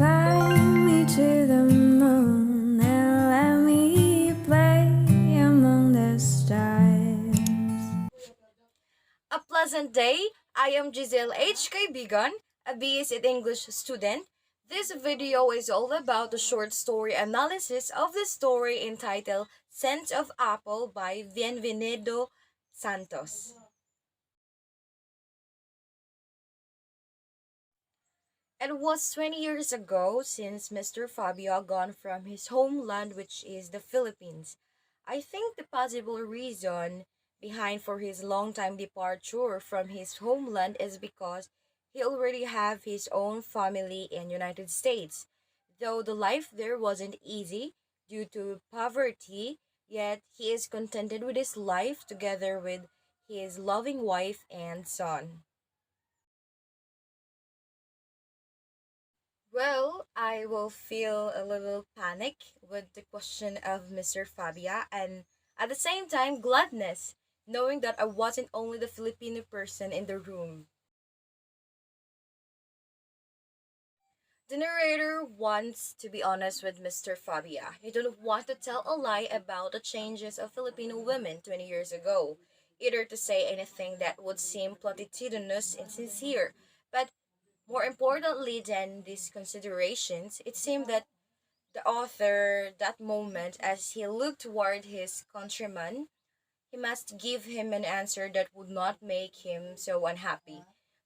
fly me to the moon and let me play among the stars. A pleasant day. I am Giselle H. Kaibigan, a BSc English student. This video is all about the short story analysis of the story entitled Scent of Apple by Bienvenido Santos. It was 20 years ago since Mr. Fabio gone from his homeland, which is the Philippines. I think the possible reason behind for his long time departure from his homeland is because he already have his own family in United States. Though the life there wasn't easy due to poverty, yet he is contented with his life together with his loving wife and son. Well, I will feel a little panic with the question of Mr. Fabia and at the same time gladness, knowing that I wasn't only the Filipino person in the room. The narrator wants to be honest with Mr. Fabia. He don't want to tell a lie about the changes of Filipino women 20 years ago, either to say anything that would seem platitudinous and sincere. But more importantly than these considerations, it seemed that the author, that moment, as he looked toward his countryman, he must give him an answer that would not make him so unhappy.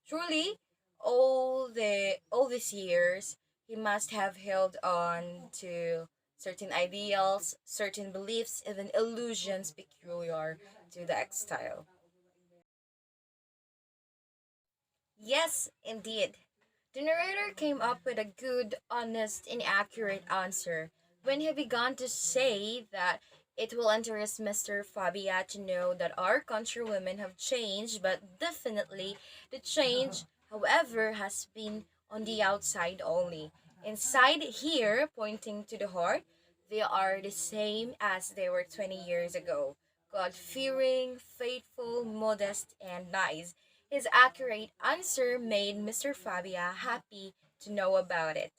Truly, all these years, he must have held on to certain ideals, certain beliefs, even illusions peculiar to the exile. Yes, indeed. The narrator came up with a good, honest, and accurate answer when he began to say that it will interest Mr. Fabia to know that our countrywomen have changed, but definitely the change, however, has been on the outside only. Inside here, pointing to the heart, they are the same as they were 20 years ago. God fearing, faithful, modest, and nice. His accurate answer made Mr. Fabia happy to know about it.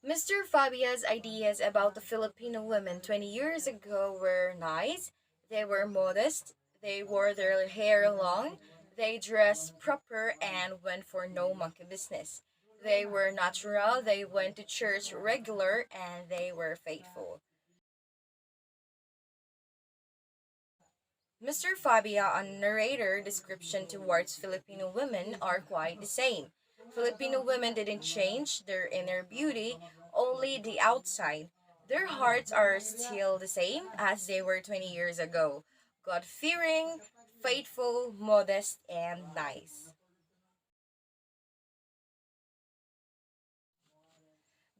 Mr. Fabia's ideas about the Filipino women 20 years ago were nice. They were modest, they wore their hair long, they dressed proper and went for no monkey business. They were natural, they went to church regular, and they were faithful. Mr. Fabia and narrator description towards Filipino women are quite the same. Filipino women didn't change their inner beauty, only the outside. Their hearts are still the same as they were 20 years ago. God fearing, faithful, modest, and nice.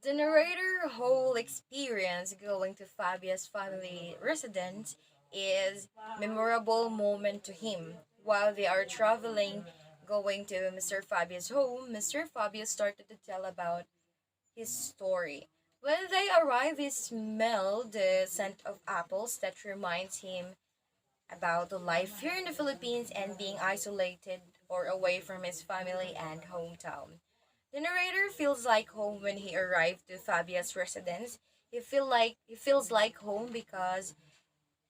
The narrator whole experience going to Fabia's family residence is memorable moment to him. While they are traveling, going to Mr. Fabia's home, Mr. Fabia started to tell about his story. When they arrive, he smelled the scent of apples that reminds him about the life here in the Philippines and being isolated or away from his family and hometown. The narrator feels like home when he arrived to Fabia's residence. He feels like home because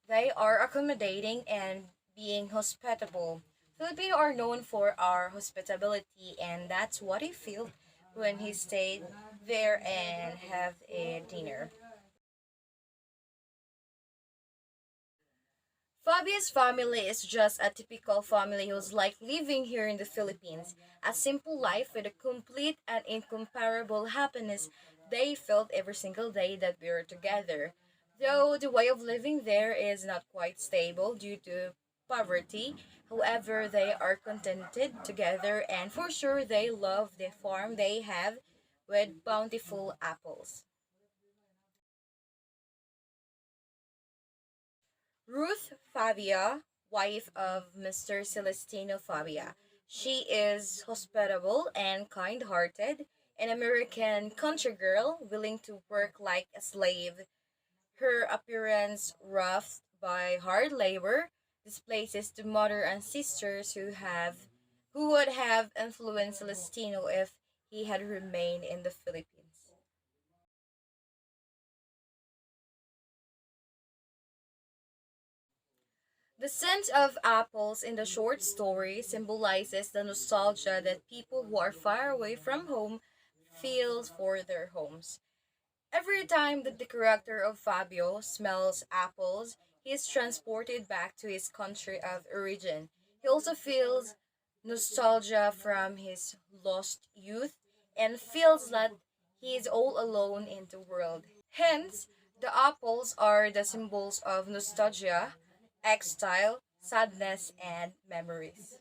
they are accommodating and being hospitable. Filipino are known for our hospitality, and that's what he felt when he stayed there and have a dinner. Fabia's family is just a typical family who's like living here in the Philippines. A simple life with a complete and incomparable happiness they felt every single day that we were together. Though the way of living there is not quite stable due to poverty, however, they are contented together and for sure they love the farm they have with bountiful apples. Ruth Fabia, wife of Mr. Celestino Fabia. She is hospitable and kind hearted, an American country girl willing to work like a slave. Her appearance roughed by hard labor displaces the mother and sisters who would have influenced Celestino if he had remained in the Philippines. The scent of apples in the short story symbolizes the nostalgia that people who are far away from home feel for their homes. Every time that the character of Fabio smells apples, he is transported back to his country of origin. He also feels nostalgia from his lost youth and feels that he is all alone in the world. Hence, the apples are the symbols of nostalgia, exile, sadness, and memories.